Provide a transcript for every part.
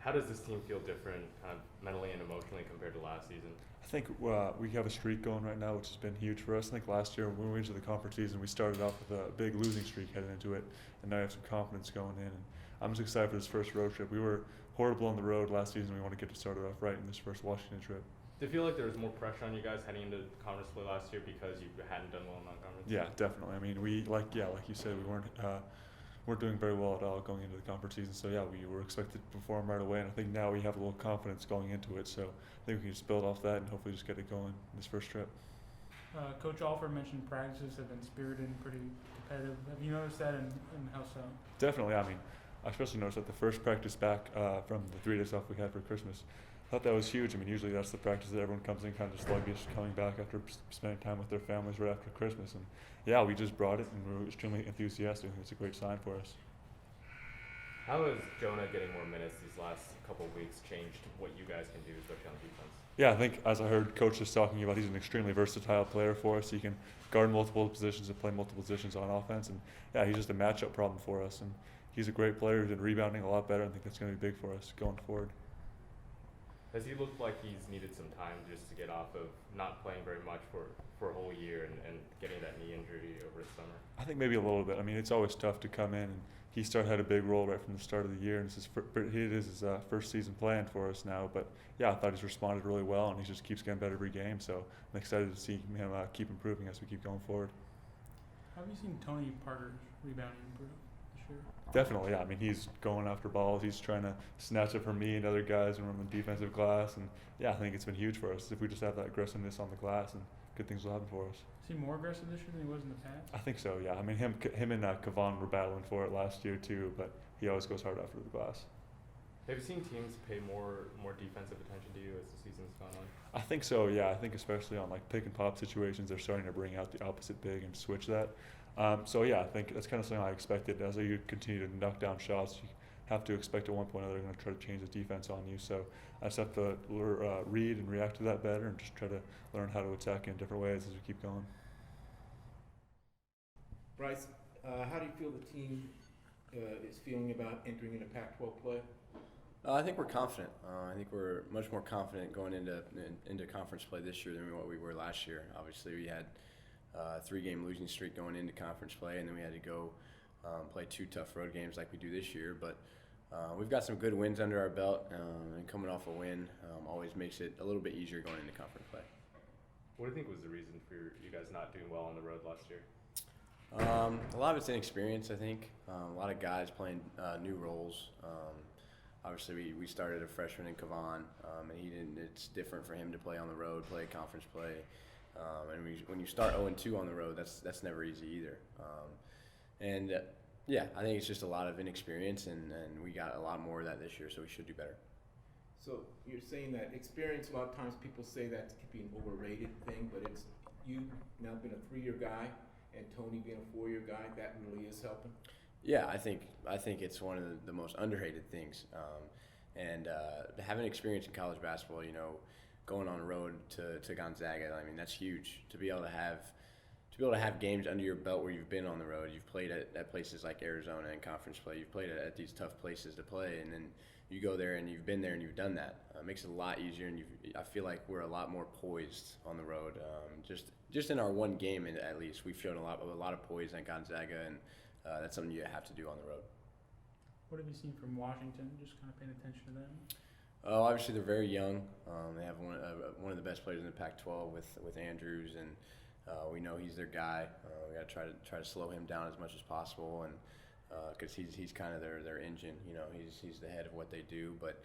How does this team feel different kind of mentally and emotionally compared to last season? I think we have a streak going right now, which has been huge for us. I think last year when we went into the conference season, we started off with a big losing streak heading into it, and now we have some confidence going in. And I'm just excited for this first road trip. We were horrible on the road last season. We want to get it started off right in this first Washington trip. Do you feel like there was more pressure on you guys heading into conference play last year because you hadn't done well in non-conference? Yeah, definitely. I mean, like you said, we weren't doing very well at all going into the conference season. So yeah, we were expected to perform right away, and I think now we have a little confidence going into it. So I think we can just build off that and hopefully just get it going this first trip. Coach Alford mentioned practices have been spirited and pretty competitive. Have you noticed that, and how so? Definitely. I mean, I especially noticed that the first practice back from the 3 days off we had for Christmas. I thought that was huge. I mean, usually that's the practice that everyone comes in kind of sluggish, coming back after spending time with their families right after Christmas. And yeah, we just brought it, and we were extremely enthusiastic. I think it's a great sign for us. How has Jonah getting more minutes these last couple of weeks changed what you guys can do, especially on defense? Yeah, I think as I heard Coach just talking about, he's an extremely versatile player for us. He can guard multiple positions and play multiple positions on offense. And yeah, he's just a matchup problem for us. And he's a great player. He's been rebounding a lot better. I think that's going to be big for us going forward. Has he looked like he's needed some time just to get off of not playing very much for a whole year and getting that knee injury over the summer? I think maybe a little bit. I mean, it's always tough to come in, and he had a big role right from the start of the year, and it is his first season playing for us now. But yeah, I thought he's responded really well, and he just keeps getting better every game. So I'm excited to see him keep improving as we keep going forward. How have you seen Tony Parker's rebounding improve this year? Definitely, yeah. I mean, he's going after balls. He's trying to snatch it from me and other guys when we're in the defensive glass. And yeah, I think it's been huge for us if we just have that aggressiveness on the glass, and good things will happen for us. Is he more aggressive this year than he was in the past? I think so, yeah. I mean, him and Kavan were battling for it last year too, but he always goes hard after the glass. Have you seen teams pay more defensive attention to you as the season's gone on? I think so, yeah. I think especially on like pick and pop situations, they're starting to bring out the opposite big and switch that. So yeah, I think that's kind of something I expected. As you continue to knock down shots, you have to expect at one point or another they're going to try to change the defense on you. So I just have to read and react to that better, and just try to learn how to attack in different ways as we keep going. Bryce, how do you feel the team is feeling about entering into Pac-12 play? I think we're confident. I think we're much more confident going into conference play this year than what we were last year. Obviously, we had a 3-game losing streak going into conference play, and then we had to go play 2 tough road games like we do this year. But we've got some good wins under our belt, and coming off a win always makes it a little bit easier going into conference play. What do you think was the reason for you guys not doing well on the road last year? A lot of it's inexperience, I think. A lot of guys playing new roles. Obviously, we started a freshman in Kavan, and it's different for him to play on the road, play conference play. When you start 0-2 on the road, that's never easy either. Yeah, I think it's just a lot of inexperience, and we got a lot more of that this year, so we should do better. So you're saying that experience, a lot of times people say that could be an overrated thing, but it's you now been a 3-year guy and Tony being a 4-year guy, that really is helping? Yeah, I think it's one of the most underrated things. Having experience in college basketball, going on the road to Gonzaga, I mean, that's huge. To be able to have games under your belt where you've been on the road, you've played at places like Arizona in conference play, you've played at these tough places to play, and then you go there and you've been there and you've done that. It makes it a lot easier, and I feel like we're a lot more poised on the road. Just in our one game, at least, we've shown a lot of poise at Gonzaga, and that's something you have to do on the road. What have you seen from Washington? Just kind of paying attention to them. Obviously, they're very young. They have one of the best players in the Pac-12 with Andrews, and we know he's their guy. We got to try to slow him down as much as possible, and because he's kind of their engine. He's the head of what they do. But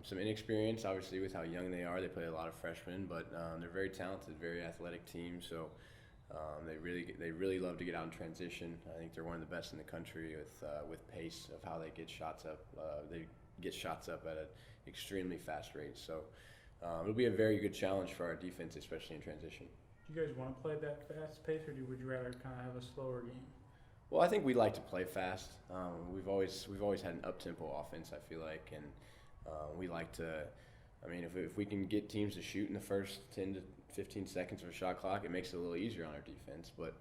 some inexperience, obviously, with how young they are. They play a lot of freshmen, but they're very talented, very athletic team. So they really love to get out in transition. I think they're one of the best in the country with pace of how they get shots up. They get shots up at an extremely fast rate. So it'll be a very good challenge for our defense, especially in transition. Do you guys want to play at that fast pace, or would you rather kind of have a slower game? Well, I think we like to play fast. We've always had an up-tempo offense, I feel like, and we like to. I mean, if we can get teams to shoot in the first 10 to 15 seconds of a shot clock, it makes it a little easier on our defense. But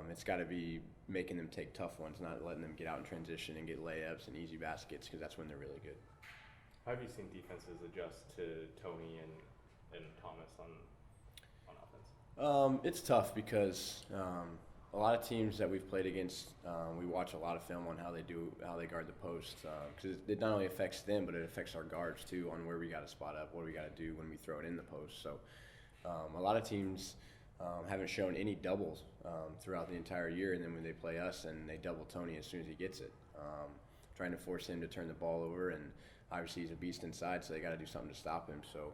it's got to be making them take tough ones, not letting them get out in transition and get layups and easy baskets, because that's when they're really good. How have you seen defenses adjust to Tony and Thomas on offense? It's tough because a lot of teams that we've played against, we watch a lot of film on how they guard the post, because it not only affects them, but it affects our guards too on where we got to spot up, what we got to do when we throw it in the post. So a lot of teams haven't shown any doubles throughout the entire year, and then when they play us and they double Tony as soon as he gets it, trying to force him to turn the ball over, and obviously he's a beast inside, so they got to do something to stop him. So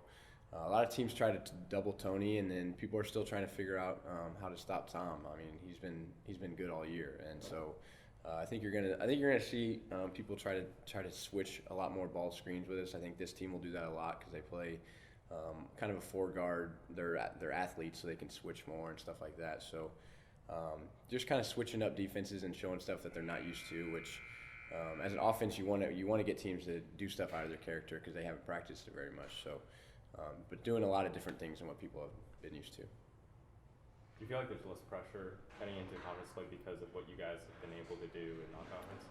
a lot of teams try to double Tony, and then people are still trying to figure out how to stop Tom. I mean, he's been good all year, and so I think you're gonna see people try to switch a lot more ball screens with us. I think this team will do that a lot because they play kind of a four guard. They're athletes, so they can switch more and stuff like that. So just kind of switching up defenses and showing stuff that they're not used to, which as an offense you want to get teams to do stuff out of their character because they haven't practiced it very much. So. But doing a lot of different things than what people have been used to. Do you feel like there's less pressure heading into conference play because of what you guys have been able to do in non-conference?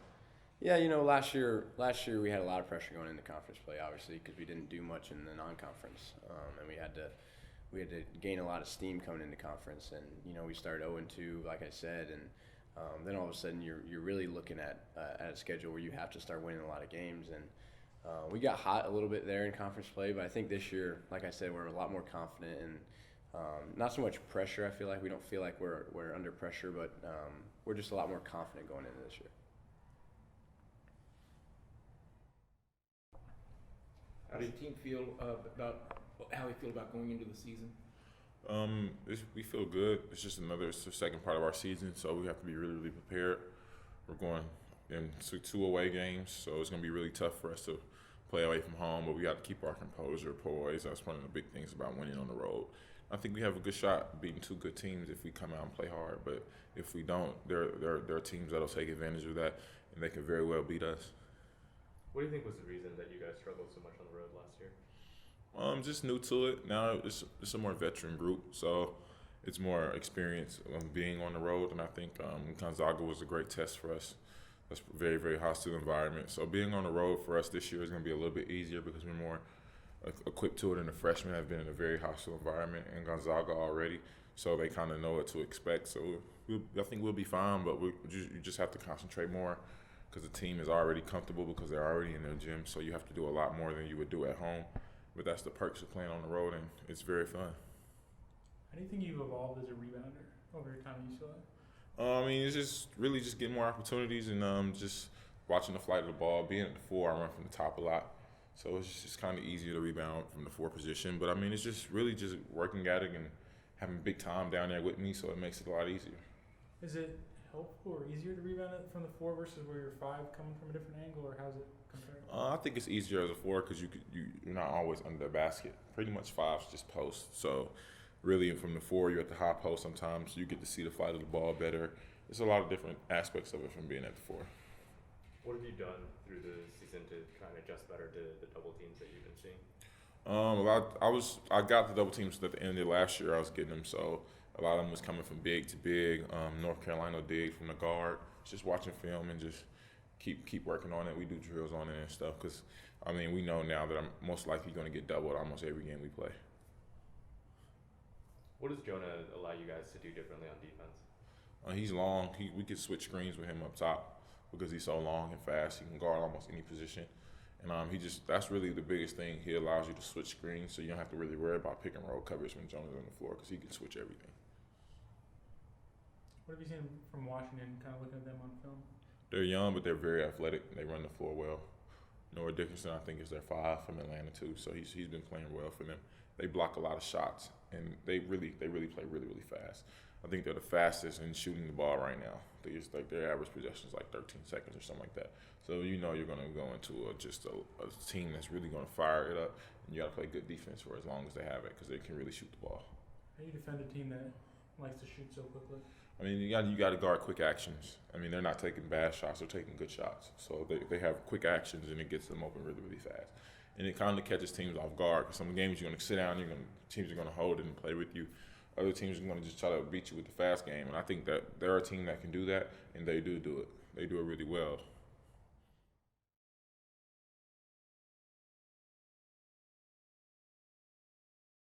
Yeah, last year we had a lot of pressure going into conference play, obviously, because we didn't do much in the non-conference, and we had to gain a lot of steam coming into conference, and we started 0-2, like I said, and then all of a sudden you're really looking at a schedule where you have to start winning a lot of games, and we got hot a little bit there in conference play, but I think this year, like I said, we're a lot more confident and not so much pressure. I feel like we don't feel like we're under pressure, but we're just a lot more confident going into this year. How does the team feel about how they feel about going into the season? We feel good. It's the second part of our season, so we have to be really, really prepared. We're going into 2 away games, so it's going to be really tough for us to play away from home, but we got to keep our composure, poise. That's one of the big things about winning on the road. I think we have a good shot beating 2 good teams if we come out and play hard, but if we don't, there are teams that'll take advantage of that, and they can very well beat us. What do you think was the reason that you guys struggled so much on the road last year? Just new to it. Now it's a more veteran group, so it's more experience being on the road, and I think Gonzaga was a great test for us. That's a very, very hostile environment. So being on the road for us this year is going to be a little bit easier because we're more equipped to it, and the freshmen have been in a very hostile environment in Gonzaga already, so they kind of know what to expect. So I think we'll be fine, but you just have to concentrate more because the team is already comfortable because they're already in their gym, so you have to do a lot more than you would do at home. But that's the perks of playing on the road, and it's very fun. How do you think you've evolved as a rebounder over your time at UCLA? It's just really just getting more opportunities and just watching the flight of the ball. Being at the 4, I run from the top a lot, so it's just kind of easier to rebound from the 4 position. But it's just really just working at it and having big time down there with me, so it makes it a lot easier. Is it helpful or easier to rebound it from the 4 versus where you're 5 coming from a different angle, or how's it compared? I think it's easier as a 4 because you're not always under the basket. Pretty much 5's just post, so. Really, from the 4, you're at the high post sometimes. You get to see the flight of the ball better. There's a lot of different aspects of it from being at the 4. What have you done through the season to try and adjust better to the double teams that you've been seeing? I got the double teams at the end of last year. I was getting them, so a lot of them was coming from big to big. North Carolina did from the guard. Just watching film and just keep working on it. We do drills on it and stuff because, we know now that I'm most likely going to get doubled almost every game we play. What does Jonah allow you guys to do differently on defense? He's long. We could switch screens with him up top because he's so long and fast. He can guard almost any position. And that's really the biggest thing. He allows you to switch screens, so you don't have to really worry about pick and roll coverage when Jonah's on the floor because he can switch everything. What have you seen from Washington, kind of looking at them on film? They're young, but they're very athletic. They run the floor well. Noah Dickinson, I think, is their 5 from Atlanta, too, so he's been playing well for them. They block a lot of shots, and they really play really, really fast. I think they're the fastest in shooting the ball right now. Their average possession is like 13 seconds or something like that. So you're going to go into a team that's really going to fire it up, and you got to play good defense for as long as they have it because they can really shoot the ball. How do you defend a team that likes to shoot so quickly? You got to guard quick actions. They're not taking bad shots; they're taking good shots. So they have quick actions, and it gets them open really, really fast. And it kind of catches teams off guard because some games you're going to sit down, teams are going to hold it and play with you. Other teams are going to just try to beat you with the fast game. And I think that they're a team that can do that, and they do it. They do it really well.